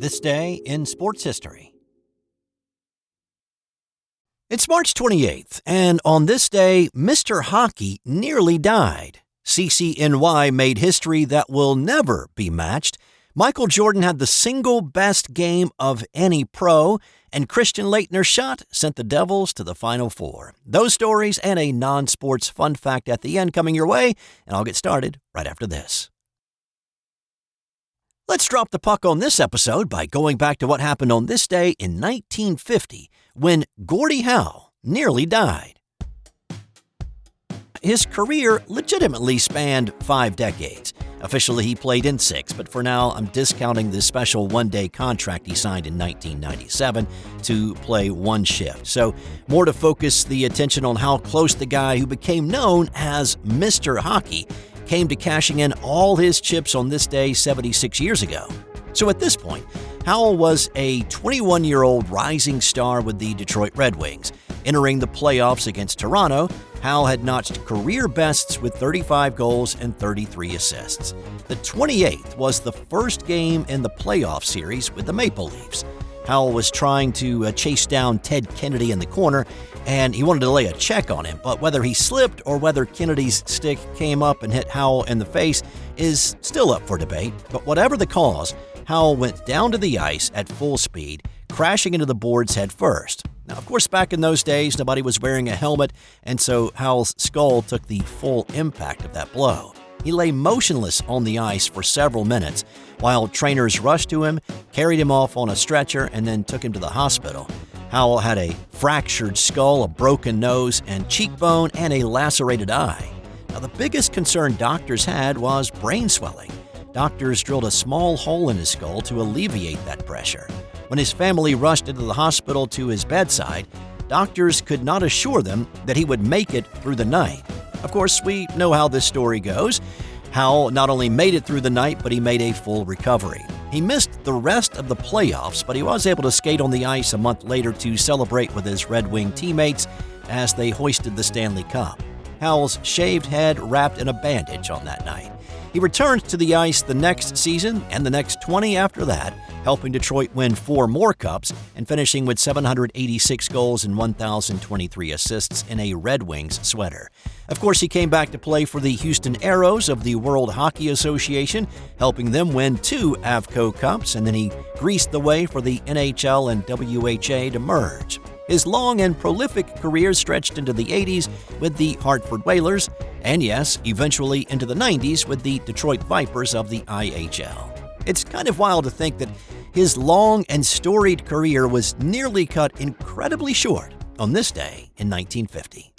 This day in sports history. It's March 28th, and on this day, Mr. Hockey nearly died. CCNY made history that will never be matched. Michael Jordan had the single best game of any pro, and Christian Laettner's shot sent the Devils to the Final Four. Those stories and a non-sports fun fact at the end coming your way, and I'll get started right after this. Let's drop the puck on this episode by going back to what happened on this day in 1950 when Gordie Howe nearly died. His career legitimately spanned 5 decades. Officially, he played in 6, but for now, I'm discounting the special one-day contract he signed in 1997 to play one shift. So, more to focus the attention on how close the guy who became known as Mr. Hockey came to cashing in all his chips on this day 76 years ago. So at this point, Howell was a 21-year-old rising star with the Detroit Red Wings. Entering the playoffs against Toronto, Howell had notched career bests with 35 goals and 33 assists. The 28th was the first game in the playoff series with the Maple Leafs. Howell was trying to chase down Ted Kennedy in the corner, and he wanted to lay a check on him, but whether he slipped or whether Kennedy's stick came up and hit Howell in the face is still up for debate. But whatever the cause, Howell went down to the ice at full speed, crashing into the boards head first. Now, of course, back in those days, nobody was wearing a helmet, and so Howell's skull took the full impact of that blow. He lay motionless on the ice for several minutes while trainers rushed to him, carried him off on a stretcher, and then took him to the hospital. Howell had a fractured skull, a broken nose and cheekbone, and a lacerated eye. Now, the biggest concern doctors had was brain swelling. Doctors drilled a small hole in his skull to alleviate that pressure. When his family rushed into the hospital to his bedside, doctors could not assure them that he would make it through the night. Of course, we know how this story goes. Howell not only made it through the night, but he made a full recovery. He missed the rest of the playoffs, but he was able to skate on the ice a month later to celebrate with his Red Wing teammates as they hoisted the Stanley Cup. Howell's shaved head wrapped in a bandage on that night. He returned to the ice the next season and the next 20 after that, helping Detroit win 4 more cups and finishing with 786 goals and 1,023 assists in a Red Wings sweater. Of course, he came back to play for the Houston Aeros of the World Hockey Association, helping them win 2 Avco Cups, and then he greased the way for the NHL and WHA to merge. His long and prolific career stretched into the 80s with the Hartford Whalers, and yes, eventually into the 90s with the Detroit Vipers of the IHL. It's kind of wild to think that his long and storied career was nearly cut incredibly short on this day in 1950.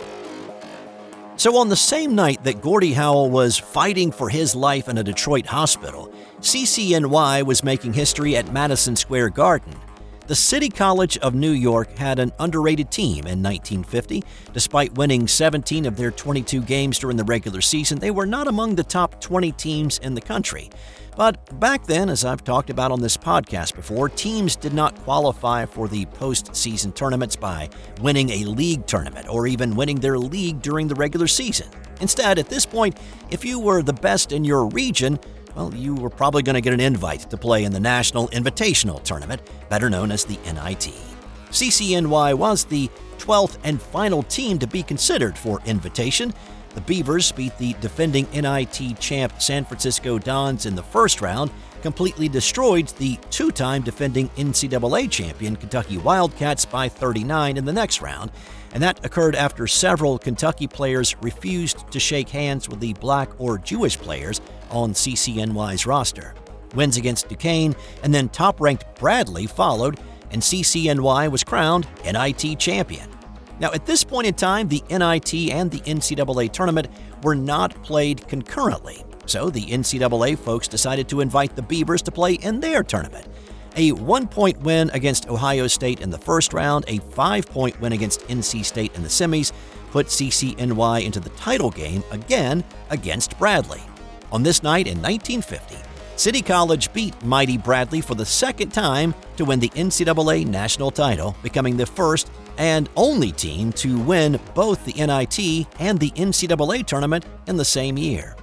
So on the same night that Gordie Howe was fighting for his life in a Detroit hospital, CCNY was making history at Madison Square Garden. The City College of New York had an underrated team in 1950. Despite winning 17 of their 22 games during the regular season, they were not among the top 20 teams in the country. But back then, as I've talked about on this podcast before, teams did not qualify for the postseason tournaments by winning a league tournament or even winning their league during the regular season. Instead, at this point, if you were the best in your region, well, you were probably going to get an invite to play in the National Invitational Tournament, better known as the NIT. CCNY was the 12th and final team to be considered for invitation. The Beavers beat the defending NIT champ San Francisco Dons in the first round, completely destroyed the 2-time defending NCAA champion Kentucky Wildcats by 39 in the next round, and that occurred after several Kentucky players refused to shake hands with the black or Jewish players on CCNY's roster. Wins against Duquesne and then top-ranked Bradley followed, and CCNY was crowned NIT champion. Now, at this point in time, the NIT and the NCAA tournament were not played concurrently, so the NCAA folks decided to invite the Beavers to play in their tournament. A 1-point win against Ohio State in the first round, a 5-point win against NC State in the semis, put CCNY into the title game again against Bradley. On this night in 1950, City College beat mighty Bradley for the second time to win the NCAA national title, becoming the first and only team to win both the NIT and the NCAA tournament in the same year.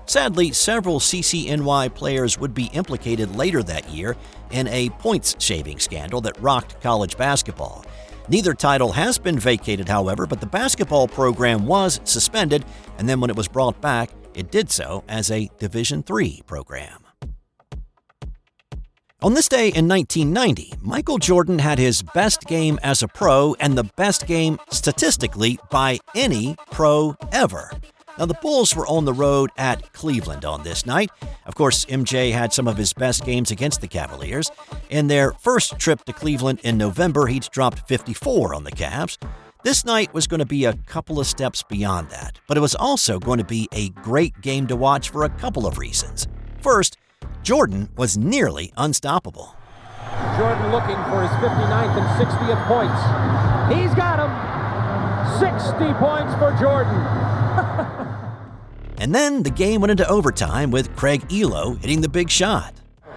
Sadly, several CCNY players would be implicated later that year in a points-shaving scandal that rocked college basketball. Neither title has been vacated, however, but the basketball program was suspended, and then when it was brought back, it did so as a Division III program. On this day in 1990, Michael Jordan had his best game as a pro and the best game statistically by any pro ever. Now, the Bulls were on the road at Cleveland on this night. Of course, MJ had some of his best games against the Cavaliers. In their first trip to Cleveland in November, he'd dropped 54 on the Cavs. This night was going to be a couple of steps beyond that, but it was also going to be a great game to watch for a couple of reasons. First, Jordan was nearly unstoppable. Jordan looking for his 59th and 60th points. He's got them. 60 points for Jordan. And then the game went into overtime with Craig Elo hitting the big shot.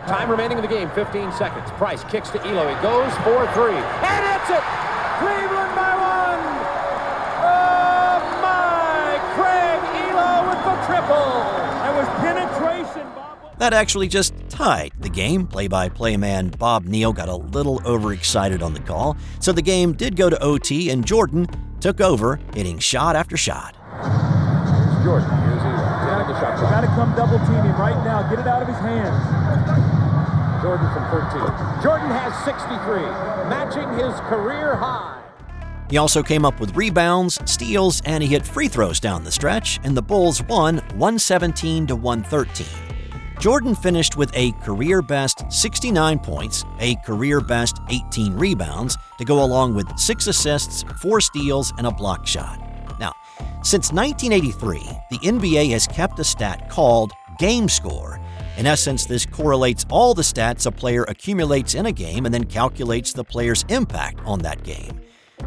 Time remaining in the game, 15 seconds. Price kicks to Elo. He goes for three. And hits it! Cleveland by one! Oh my! Craig Elo with the triple! That was penetration, Bob. That actually just tied the game. Play-by-play man Bob Neal got a little overexcited on the call, so the game did go to OT and Jordan took over, hitting shot after shot. Here's Jordan. Here's Elo. The shot clock. Got to come double team him right now. Get it out of his hands. Jordan from 13. Jordan has 63, matching his career high. He also came up with rebounds, steals, and he hit free throws down the stretch, and the Bulls won 117-113. Jordan finished with a career-best 69 points, a career-best 18 rebounds, to go along with 6 assists, 4 steals, and a block shot. Now, since 1983, the NBA has kept a stat called game score. In essence, this correlates all the stats a player accumulates in a game and then calculates the player's impact on that game.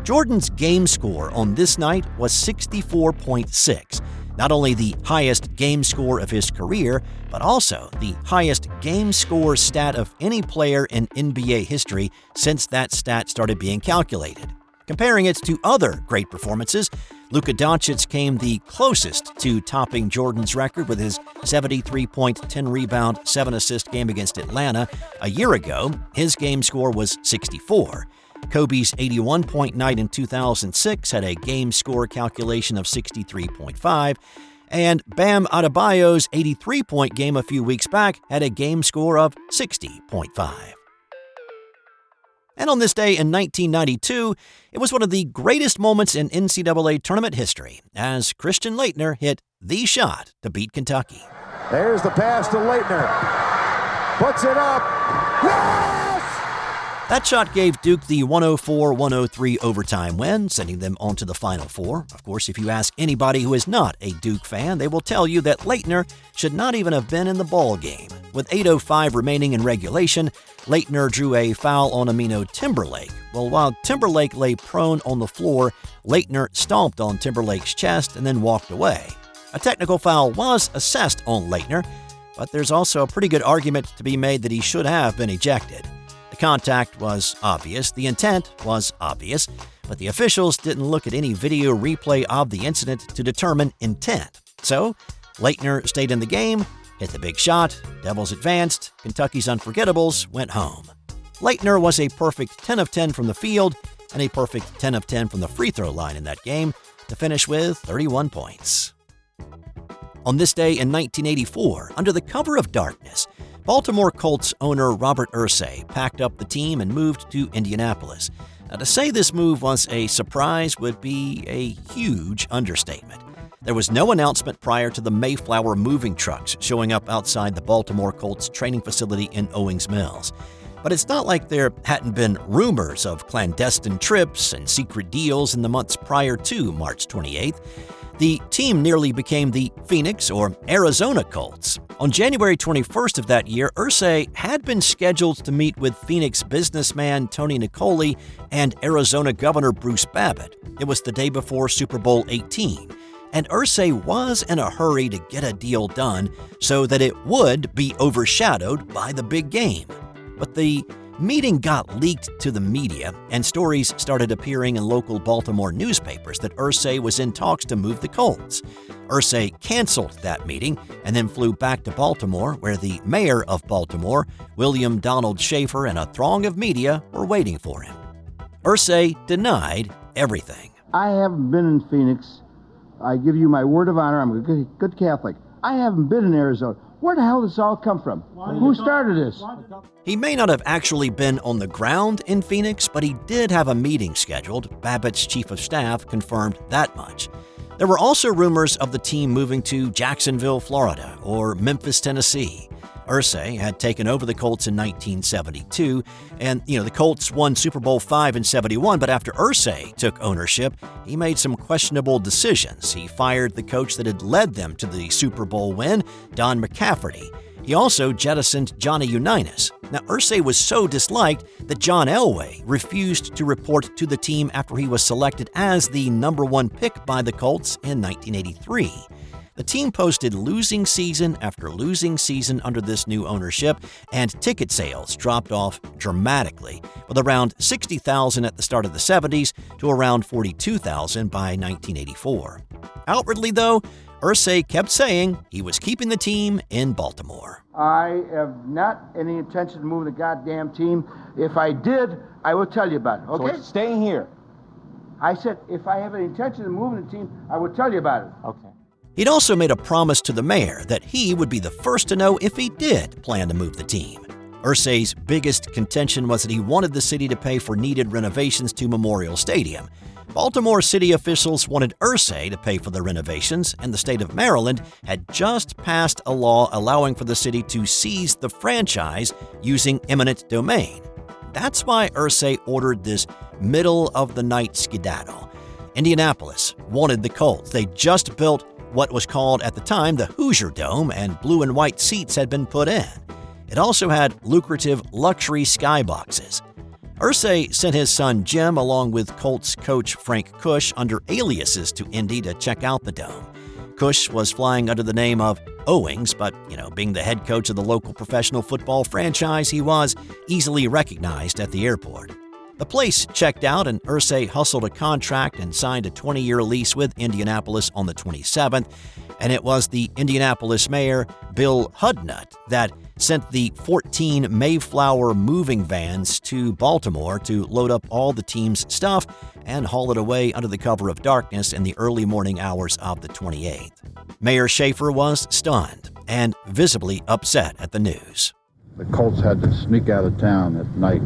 Jordan's game score on this night was 64.6, not only the highest game score of his career, but also the highest game score stat of any player in NBA history since that stat started being calculated. Comparing it to other great performances, Luka Doncic came the closest to topping Jordan's record with his 73-point, 10-rebound, 7-assist game against Atlanta. A year ago, his game score was 64. Kobe's 81-point night in 2006 had a game score calculation of 63.5, and Bam Adebayo's 83-point game a few weeks back had a game score of 60.5. And on this day in 1992, it was one of the greatest moments in NCAA Tournament history as Christian Laettner hit the shot to beat Kentucky. There's the pass to Laettner. Puts it up. Yes! That shot gave Duke the 104-103 overtime win, sending them on to the Final Four. Of course, if you ask anybody who is not a Duke fan, they will tell you that Laettner should not even have been in the ball game. With 8:05 remaining in regulation, Laettner drew a foul on Amino Timberlake. Well, while Timberlake lay prone on the floor, Laettner stomped on Timberlake's chest and then walked away. A technical foul was assessed on Laettner, but there's also a pretty good argument to be made that he should have been ejected. The contact was obvious, the intent was obvious, but the officials didn't look at any video replay of the incident to determine intent. So, Laettner stayed in the game, hit the big shot, Devils advanced, Kentucky's Unforgettables went home. Laettner was a perfect 10 of 10 from the field and a perfect 10 of 10 from the free throw line in that game to finish with 31 points. On this day in 1984, under the cover of darkness, Baltimore Colts owner Robert Irsay packed up the team and moved to Indianapolis. Now, to say this move was a surprise would be a huge understatement. There was no announcement prior to the Mayflower moving trucks showing up outside the Baltimore Colts training facility in Owings Mills. But it's not like there hadn't been rumors of clandestine trips and secret deals in the months prior to March 28th. The team nearly became the Phoenix or Arizona Colts. On January 21st of that year, Irsay had been scheduled to meet with Phoenix businessman Tony Nicoli and Arizona Governor Bruce Babbitt. It was the day before Super Bowl 18, and Irsay was in a hurry to get a deal done so that it would be overshadowed by the big game. But the meeting got leaked to the media, and stories started appearing in local Baltimore newspapers that Irsay was in talks to move the Colts. Irsay canceled that meeting and then flew back to Baltimore, where the mayor of Baltimore, William Donald Schaefer, and a throng of media were waiting for him. Irsay denied everything. I haven't been in Phoenix. I give you my word of honor. I'm a good Catholic. I haven't been in Arizona. Where the hell did this all come from? Who started this? He may not have actually been on the ground in Phoenix, but he did have a meeting scheduled. Babbitt's chief of staff confirmed that much. There were also rumors of the team moving to Jacksonville, Florida, or Memphis, Tennessee. Irsay had taken over the Colts in 1972, and the Colts won Super Bowl V in 71, but after Irsay took ownership, he made some questionable decisions. He fired the coach that had led them to the Super Bowl win, Don McCafferty. He also jettisoned Johnny Unitas. Now, Irsay was so disliked that John Elway refused to report to the team after he was selected as the number 1 pick by the Colts in 1983. The team posted losing season after losing season under this new ownership, and ticket sales dropped off dramatically, with around 60,000 at the start of the 70s to around 42,000 by 1984. Outwardly, though, Irsay kept saying he was keeping the team in Baltimore. I have not any intention of moving the goddamn team. If I did, I will tell you about it, okay? So it's staying here. I said, if I have any intention of moving the team, I will tell you about it. Okay. He'd also made a promise to the mayor that he would be the first to know if he did plan to move the team. Irsay's biggest contention was that he wanted the city to pay for needed renovations to Memorial Stadium. Baltimore city officials wanted Irsay to pay for the renovations, and the state of Maryland had just passed a law allowing for the city to seize the franchise using eminent domain. That's why Irsay ordered this middle-of-the-night skedaddle. Indianapolis wanted the Colts. They just built what was called at the time the Hoosier Dome, and blue and white seats had been put in. It also had lucrative luxury skyboxes. Irsay sent his son Jim along with Colts coach Frank Cush under aliases to Indy to check out the dome. Cush was flying under the name of Owings, but, being the head coach of the local professional football franchise, he was easily recognized at the airport. The place checked out, and Irsay hustled a contract and signed a 20-year lease with Indianapolis on the 27th, and it was the Indianapolis mayor, Bill Hudnut, that sent the 14 Mayflower moving vans to Baltimore to load up all the team's stuff and haul it away under the cover of darkness in the early morning hours of the 28th. Mayor Schaefer was stunned and visibly upset at the news. The Colts had to sneak out of town at night.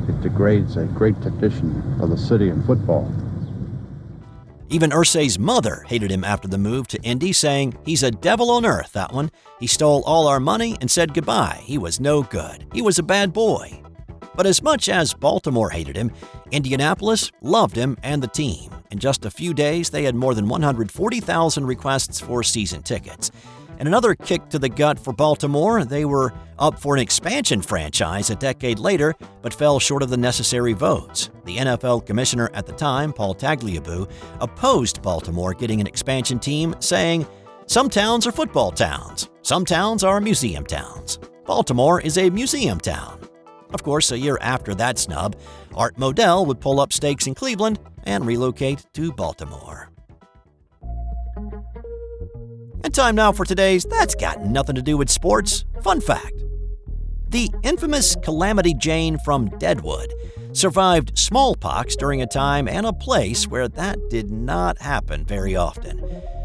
It degrades a great tradition of the city in football. Even Irsay's mother hated him after the move to Indy, saying, "He's a devil on earth, that one. He stole all our money and said goodbye. He was no good. He was a bad boy." But as much as Baltimore hated him, Indianapolis loved him and the team. In just a few days, they had more than 140,000 requests for season tickets. And another kick to the gut for Baltimore, they were up for an expansion franchise a decade later, but fell short of the necessary votes. The NFL commissioner at the time, Paul Tagliabue, opposed Baltimore getting an expansion team, saying, "Some towns are football towns. Some towns are museum towns. Baltimore is a museum town." Of course, a year after that snub, Art Modell would pull up stakes in Cleveland and relocate to Baltimore. And time now for today's That's Got Nothing to Do with Sports fun fact. The infamous Calamity Jane from Deadwood survived smallpox during a time and a place where that did not happen very often.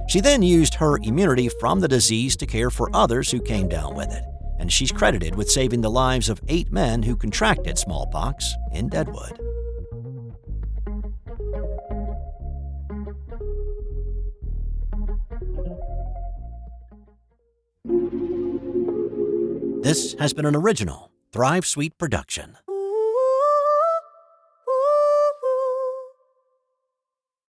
She then used her immunity from the disease to care for others who came down with it, and she's credited with saving the lives of 8 men who contracted smallpox in Deadwood. This has been an original Thrive Suite production.